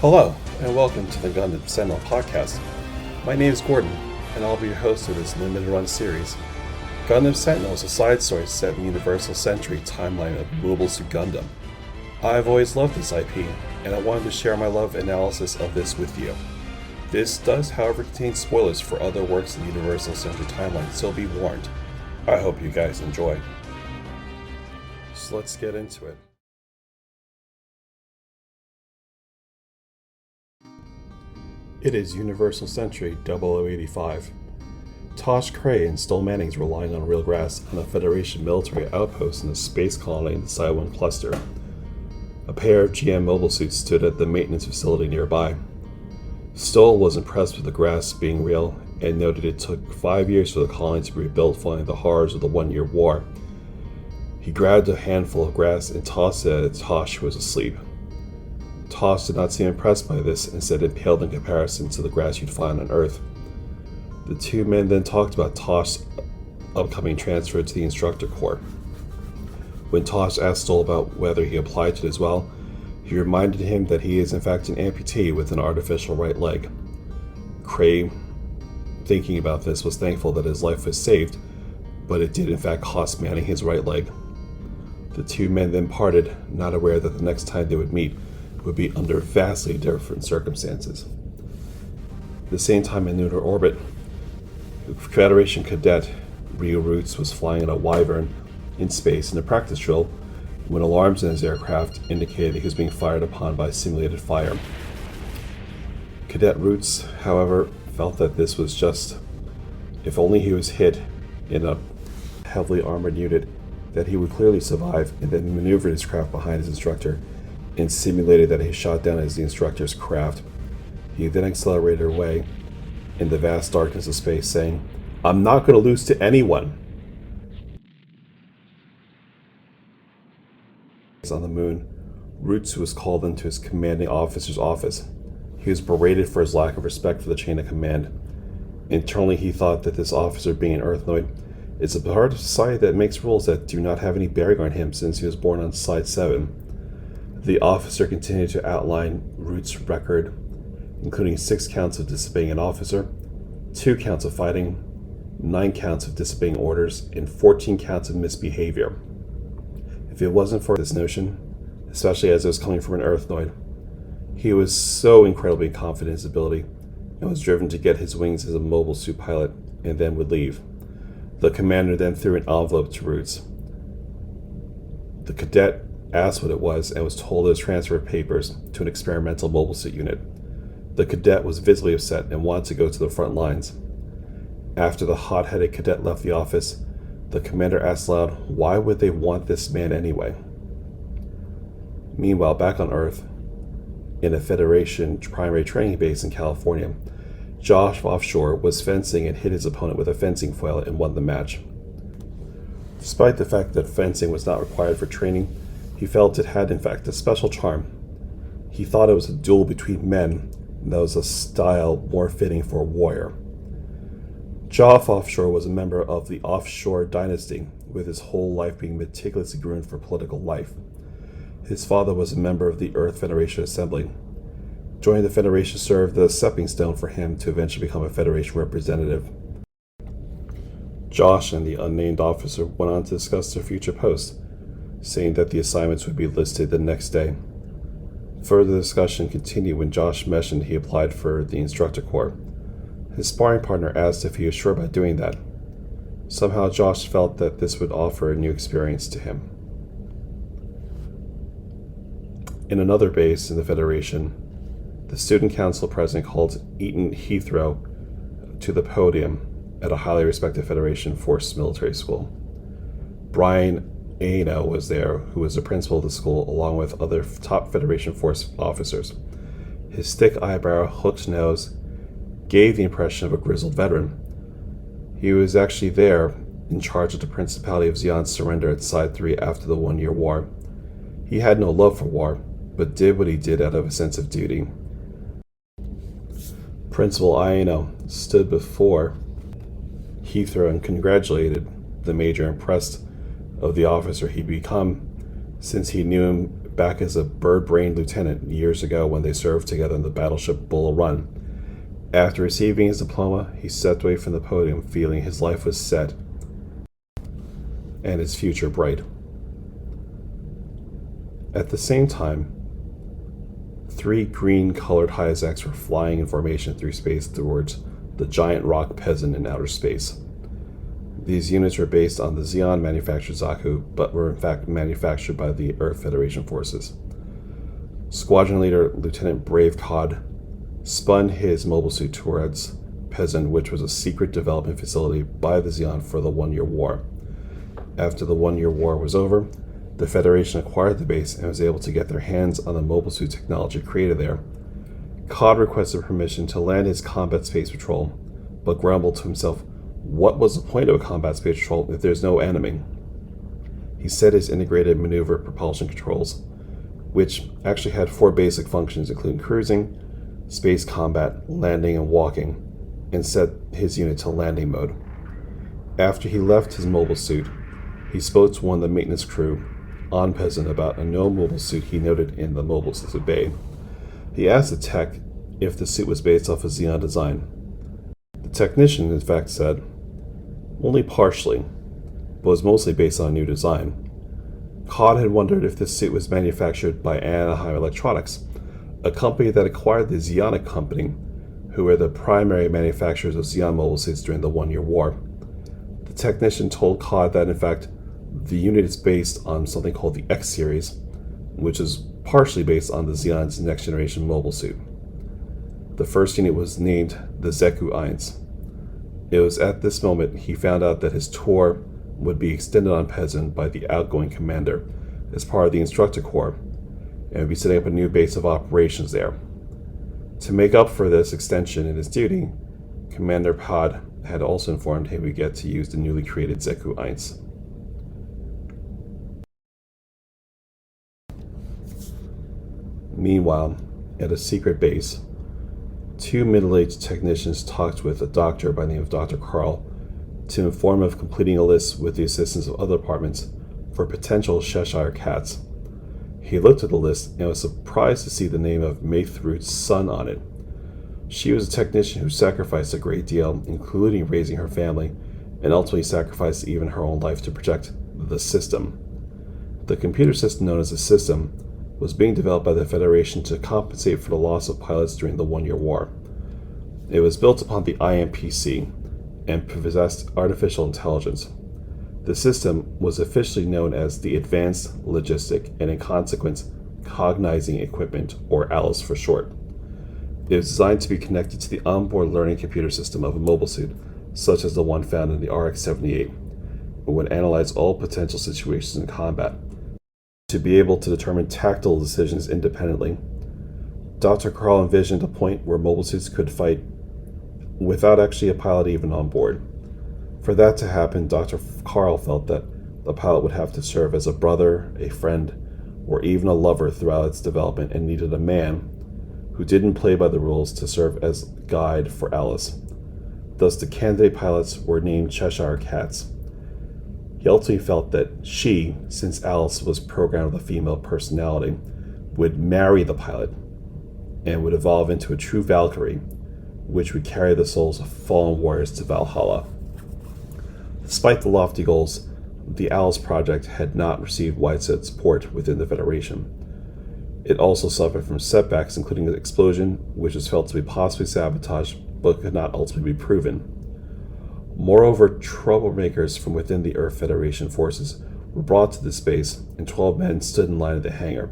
Hello, and welcome to the Gundam Sentinel podcast. My name is Gordon, and I'll be your host of this limited run series. Gundam Sentinel is a side story set in the Universal Century timeline of Mobile Suit Gundam. I've always loved this IP, and I wanted to share my love analysis of this with you. This does, however, contain spoilers for other works in the Universal Century timeline, so be warned. I hope you guys enjoy. So let's get into it. It is Universal Century 0085. Tosh Cray and Stoll Mannings were lying on real grass on a Federation military outpost in a space colony in the Psi 1 cluster. A pair of GM mobile suits stood at the maintenance facility nearby. Stoll was impressed with the grass being real and noted it took 5 years for the colony to be rebuilt following the horrors of the 1-year war. He grabbed a handful of grass and tossed it at Tosh, who was asleep. Tosh did not seem impressed by this and said it paled in comparison to the grass you'd find on Earth. The two men then talked about Tosh's upcoming transfer to the Instructor Corps. When Tosh asked Stoll about whether he applied to it as well, he reminded him that he is in fact an amputee with an artificial right leg. Cray, thinking about this, was thankful that his life was saved, but it did in fact cost Manning his right leg. The two men then parted, not aware that the next time they would meet would be under vastly different circumstances. At the same time in lunar orbit, the Federation cadet Ryu Roots was flying in a Wyvern in space in a practice drill when alarms in his aircraft indicated he was being fired upon by simulated fire. Cadet Roots, however, felt that this was just, if only he was hit in a heavily armored unit, that he would clearly survive, and then maneuvered his craft behind his instructor and simulated that he shot down as the instructor's craft. He then accelerated away in the vast darkness of space, saying, "I'm not going to lose to anyone." On the moon, Roots was called into his commanding officer's office. He was berated for his lack of respect for the chain of command. Internally, he thought that this officer, being an Earthnoid, is a part of society that makes rules that do not have any bearing on him since he was born on Side 7. The officer continued to outline Root's record, including 6 counts of disobeying an officer, 2 counts of fighting, 9 counts of disobeying orders, and 14 counts of misbehavior. If it wasn't for this notion, especially as it was coming from an Earthnoid, he was so incredibly confident in his ability and was driven to get his wings as a mobile suit pilot and then would leave. The commander then threw an envelope to Roots. The cadet asked what it was and was told it was transfer of papers to an experimental mobile suit unit. The cadet was visibly upset and wanted to go to the front lines. After the hot-headed cadet left the office, the commander asked aloud, why would they want this man anyway? Meanwhile, back on Earth, in a Federation primary training base in California, Josh offshore was fencing and hit his opponent with a fencing foil and won the match. Despite the fact that fencing was not required for training, he felt it had in fact a special charm. He thought it was a duel between men, and that was a style more fitting for a warrior. Joff Offshore was a member of the Offshore dynasty, with his whole life being meticulously groomed for political life. His father was a member of the Earth Federation Assembly. Joining the Federation served as a stepping stone for him to eventually become a Federation representative. Josh and the unnamed officer went on to discuss their future posts, saying that the assignments would be listed the next day. Further discussion continued when Josh mentioned he applied for the Instructor Corps. His sparring partner asked if he was sure about doing that. Somehow Josh felt that this would offer a new experience to him. In another base in the Federation, the Student Council president called Eaton Heathrow to the podium at a highly respected Federation Force military school. Brian A.L.I.C.E was there, who was the principal of the school, along with other top Federation Force officers. His thick eyebrow, hooked nose, gave the impression of a grizzled veteran. He was actually there in charge of the Principality of Xion's surrender at Side 3 after the 1-year war. He had no love for war, but did what he did out of a sense of duty. Principal Aino stood before Heathrow and congratulated the major, impressed of the officer he'd become, since he knew him back as a bird-brained lieutenant years ago when they served together in the battleship Bull Run. After receiving his diploma, he stepped away from the podium feeling his life was set and his future bright. At the same time, 3 green-colored Hyazaks were flying in formation through space towards the giant rock peasant in outer space. These units were based on the Xeon-manufactured Xeku, but were in fact manufactured by the Earth Federation forces. Squadron leader Lieutenant Brave Cod spun his mobile suit towards Peasant, which was a secret development facility by the Xeon for the 1-year war. After the 1-year war was over, the Federation acquired the base and was able to get their hands on the mobile suit technology created there. Cod requested permission to land his combat space patrol, but grumbled to himself, what was the point of a combat space patrol if there's no enemy? He set his integrated maneuver propulsion controls, which actually had 4 basic functions including cruising, space combat, landing, and walking, and set his unit to landing mode. After he left his mobile suit, he spoke to one of the maintenance crew on Peasant about a no mobile suit he noted in the mobile suit bay. He asked the tech if the suit was based off a Xeon design. The technician, in fact, said, only partially, but was mostly based on a new design. Cod had wondered if this suit was manufactured by Anaheim Electronics, a company that acquired the Xeonic Company, who were the primary manufacturers of Xeon mobile suits during the 1-year war. The technician told Cod that, in fact, the unit is based on something called the X series, which is partially based on the Xeon's next-generation mobile suit. The first unit was named the Xeku Eins. It was at this moment he found out that his tour would be extended on Peasant by the outgoing commander as part of the Instructor Corps, and would be setting up a new base of operations there. To make up for this extension in his duty, Commander Pod had also informed him he would get to use the newly created Xeku Eins. Meanwhile, at a secret base, 2 middle-aged technicians talked with a doctor by the name of Dr. Carl to inform him of completing a list with the assistance of other departments for potential Cheshire Cats. He looked at the list and was surprised to see the name of Maythrude's son on it. She was a technician who sacrificed a great deal, including raising her family, and ultimately sacrificed even her own life to protect the system. The computer system known as the System was being developed by the Federation to compensate for the loss of pilots during the 1-year war. It was built upon the IMPC and possessed artificial intelligence. The system was officially known as the Advanced Logistic and, in consequence, Cognizing Equipment, or A.L.I.C.E for short. It was designed to be connected to the onboard learning computer system of a mobile suit, such as the one found in the RX-78, and would analyze all potential situations in combat, to be able to determine tactical decisions independently. Dr. Carl envisioned a point where mobile suits could fight without actually a pilot even on board. For that to happen, Dr. Carl felt that the pilot would have to serve as a brother, a friend, or even a lover throughout its development, and needed a man who didn't play by the rules to serve as guide for A.L.I.C.E. Thus, the candidate pilots were named Cheshire Cats. He ultimately felt that she, since A.L.I.C.E was programmed with a female personality, would marry the pilot and would evolve into a true Valkyrie, which would carry the souls of fallen warriors to Valhalla. Despite the lofty goals, the A.L.I.C.E project had not received widespread support within the Federation. It also suffered from setbacks, including an explosion, which was felt to be possibly sabotage, but could not ultimately be proven. Moreover, troublemakers from within the Earth Federation forces were brought to this base, and 12 men stood in line at the hangar.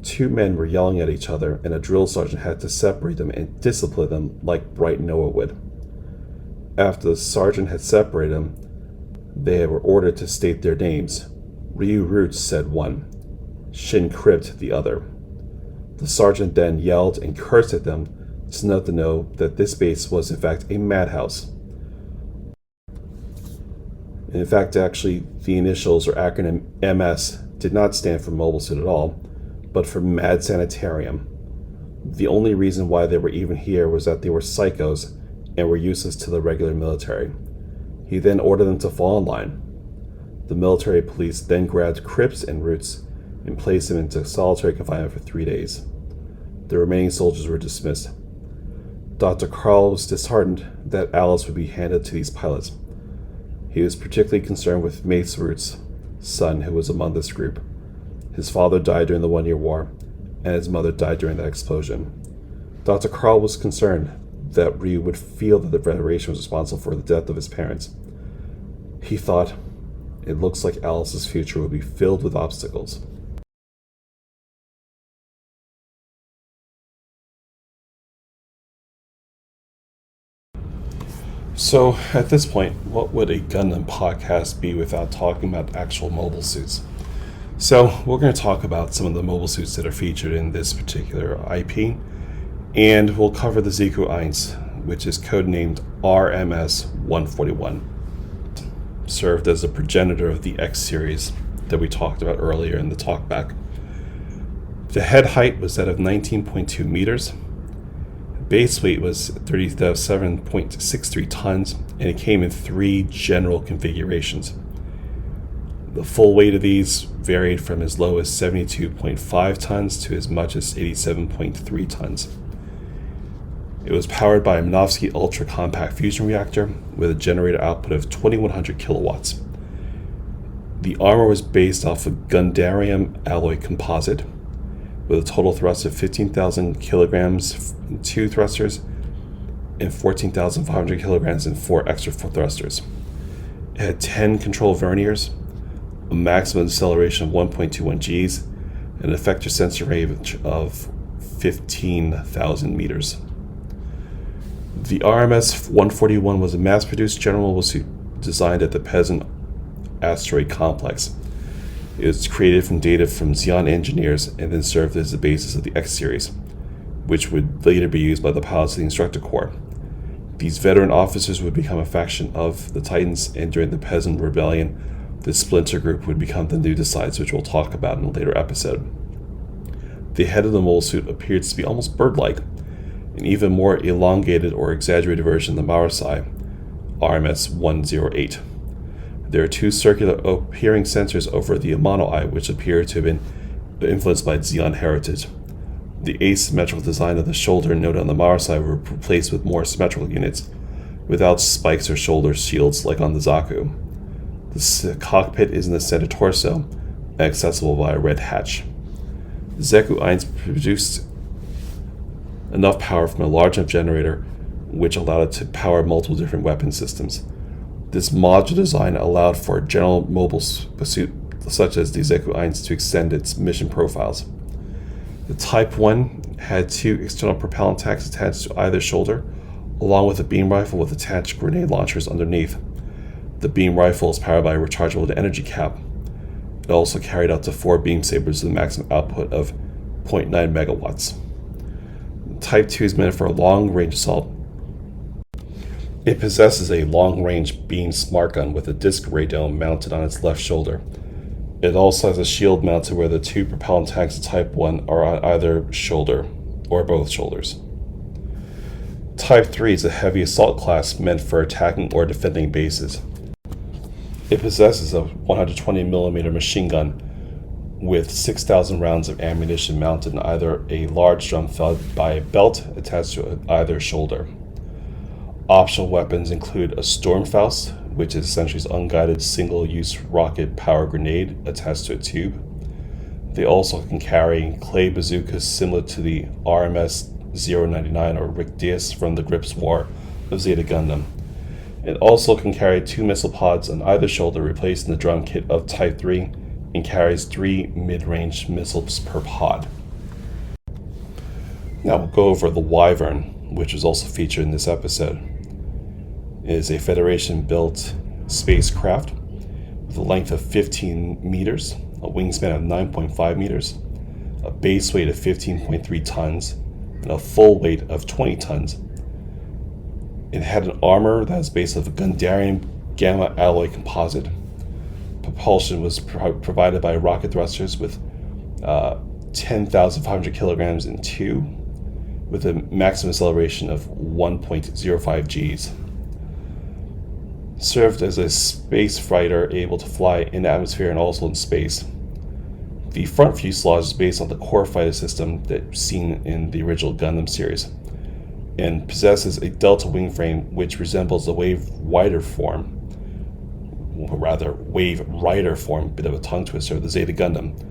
2 men were yelling at each other, and a drill sergeant had to separate them and discipline them like Bright Noah would. After the sergeant had separated them, they were ordered to state their names. Ryu Roots said one, Shin Crypt the other. The sergeant then yelled and cursed at them to let them know that this base was in fact a madhouse. In fact, actually, the initials or acronym MS did not stand for Mobile Suit at all, but for Mad Sanitarium. The only reason why they were even here was that they were psychos and were useless to the regular military. He then ordered them to fall in line. The military police then grabbed Cripps and Roots and placed him into solitary confinement for 3 days. The remaining soldiers were dismissed. Dr. Carl was disheartened that Alice would be handed to these pilots. He was particularly concerned with Mace Root's son, who was among this group. His father died during the 1-year war, and his mother died during that explosion. Dr. Carl was concerned that Ryu would feel that the Federation was responsible for the death of his parents. He thought, it looks like Alice's future will be filled with obstacles. So, at this point, what would a Gundam podcast be without talking about actual mobile suits? So, we're going to talk about some of the mobile suits that are featured in this particular IP, and we'll cover the Xeku Eins, which is codenamed RMS-141. Served as a progenitor of the X series that we talked about earlier in the talkback. The head height was that of 19.2 meters. Base weight was 37.63 tons, and it came in 3 general configurations. The full weight of these varied from as low as 72.5 tons to as much as 87.3 tons. It was powered by a Minovsky Ultra Compact Fusion Reactor with a generator output of 2100 kilowatts. The armor was based off a Gundarium alloy composite with a total thrust of 15,000 kilograms in 2 thrusters and 14,500 kilograms in 4 extra thrusters. It had 10 control verniers, a maximum acceleration of 1.21 Gs, and an effector sensor range of 15,000 meters. The RMS-141 was a mass-produced general mobile suit designed at the Peasant Asteroid Complex. It was created from data from Xeon engineers and then served as the basis of the X series, which would later be used by the pilots of the Instructor Corps. These veteran officers would become a faction of the Titans, and during the Peasant Rebellion, the Splinter Group would become the New Decides, which we'll talk about in a later episode. The head of the mobile suit appears to be almost bird-like, an even more elongated or exaggerated version of the Marasai, RMS-108. There are 2 circular appearing sensors over the Amano Eye, which appear to have been influenced by Xeon heritage. The asymmetrical design of the shoulder noted on the Marasai were replaced with more symmetrical units, without spikes or shoulder shields like on the Zaku. The cockpit is in the center torso, accessible by a red hatch. Xeku Eins produced enough power from a large enough generator, which allowed it to power multiple different weapon systems. This modular design allowed for a general mobile suit such as the Xeku Eins to extend its mission profiles. The Type 1 had 2 external propellant tanks attached to either shoulder, along with a beam rifle with attached grenade launchers underneath. The beam rifle is powered by a rechargeable energy cap. It also carried up to 4 beam sabers with a maximum output of 0.9 megawatts. Type 2 is meant for a long-range assault. It possesses a long-range beam smart gun with a disc radome mounted on its left shoulder. It also has a shield mounted where the 2 propellant tanks of Type 1 are on either shoulder, or both shoulders. Type 3 is a heavy assault class meant for attacking or defending bases. It possesses a 120mm machine gun with 6,000 rounds of ammunition mounted in either a large drum fed by a belt attached to either shoulder. Optional weapons include a Stormfaust, which is essentially an unguided single-use rocket power grenade attached to a tube. They also can carry clay bazookas similar to the RMS-099 or Rick Diaz from the Grips War of Zeta Gundam. It also can carry 2 missile pods on either shoulder replacing the drum kit of Type 3 and carries 3 mid-range missiles per pod. Now we'll go over the Wyvern, which was also featured in this episode. It is a Federation-built spacecraft with a length of 15 meters, a wingspan of 9.5 meters, a base weight of 15.3 tons, and a full weight of 20 tons. It had an armor that was based off a Gundarium gamma alloy composite. Propulsion was provided by rocket thrusters with 10,500 kilograms in 2, with a maximum acceleration of 1.05 Gs. Served as a space fighter able to fly in the atmosphere and also in space. The front fuselage is based on the core fighter system that's seen in the original Gundam series, and possesses a delta wing frame which resembles the Wave Rider form, bit of a tongue twister, of the Zeta Gundam,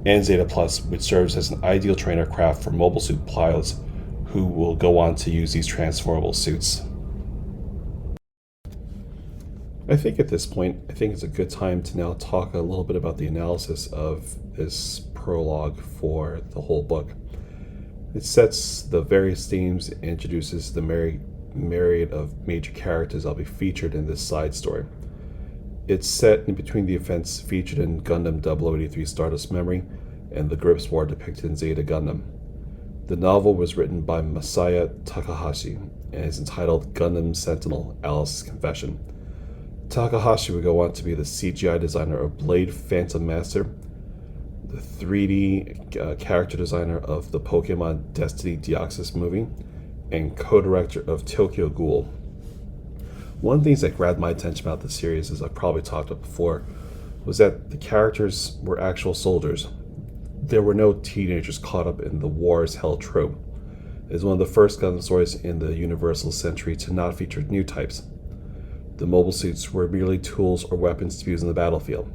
and Zeta Plus, which serves as an ideal trainer craft for mobile suit pilots who will go on to use these transformable suits. I think at this point, it's a good time to now talk a little bit about the analysis of this prologue for the whole book. It sets the various themes and introduces the myriad of major characters that'll be featured in this side story. It's set in between the events featured in Gundam 0083 Stardust Memory and the Grips War depicted in Zeta Gundam. The novel was written by Masaya Takahashi and is entitled Gundam Sentinel, A.L.I.C.E's Confession. Takahashi would go on to be the CGI designer of Blade Phantom Master, the 3D character designer of the Pokemon Destiny Deoxys movie, and co-director of Tokyo Ghoul. One of the things that grabbed my attention about the series, as I've probably talked about before, was that the characters were actual soldiers. There were no teenagers caught up in the war is hell trope. It is one of the first Gundam stories in the Universal Century to not feature new types. The mobile suits were merely tools or weapons to use in the battlefield.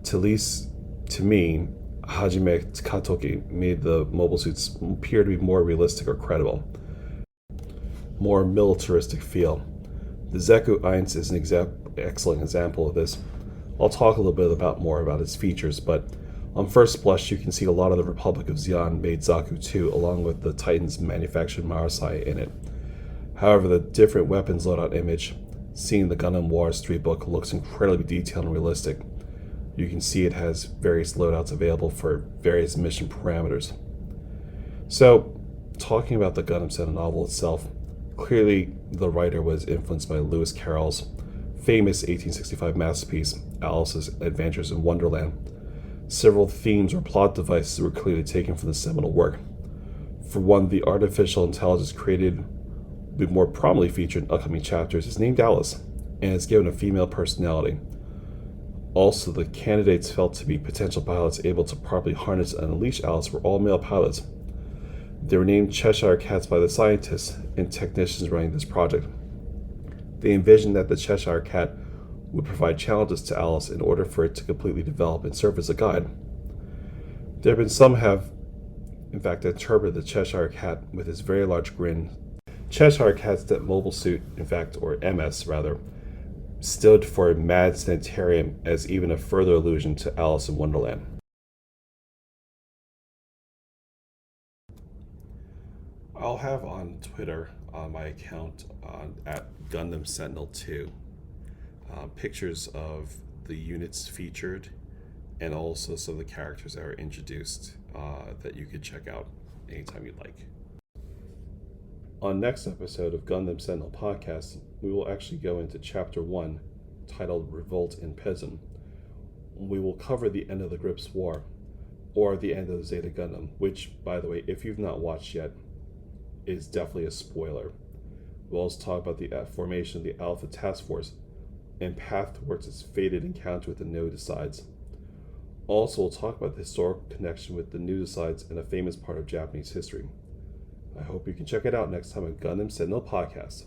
To me, Hajime Katoki made the mobile suits appear to be more realistic or credible, more militaristic feel. The Xeku Eins is an excellent example of this. I'll talk a little bit more about its features, but on first blush you can see a lot of the Republic of Xi'an made Zaku 2 along with the Titans manufactured Marasai in it. However, the different weapons loadout image seen in the Gundam Wars 3 book looks incredibly detailed and realistic. You can see it has various loadouts available for various mission parameters. So, talking about the Gundam Sentinel novel itself, clearly the writer was influenced by Lewis Carroll's famous 1865 masterpiece, Alice's Adventures in Wonderland. Several themes or plot devices were clearly taken from the seminal work. For one, the artificial intelligence created be more prominently featured in upcoming chapters is named Alice, and is given a female personality. Also, the candidates felt to be potential pilots able to properly harness and unleash Alice were all male pilots. They were named Cheshire Cats by the scientists and technicians running this project. They envisioned that the Cheshire Cat would provide challenges to Alice in order for it to completely develop and serve as a guide. There have been some have, in fact, interpreted the Cheshire Cat with his very large grin. Cheshire Cat's that mobile suit, in fact, or MS rather, stood for Mad Sanitarium as even a further allusion to Alice in Wonderland. I'll have on Twitter, on my account at Gundam Sentinel 2, pictures of the units featured and also some of the characters that are introduced that you could check out anytime you'd like. On next episode of Gundam Sentinel Podcast, we will actually go into Chapter 1, titled Revolt in Pesum. We will cover the end of the Grips War, or the end of Zeta Gundam, which, by the way, if you've not watched yet, is definitely a spoiler. We'll also talk about the formation of the Alpha Task Force and path towards its fated encounter with the Noodicides. Also, we'll talk about the historical connection with the Noodicides and a famous part of Japanese history. I hope you can check it out next time on Gundam Sentinel Podcast.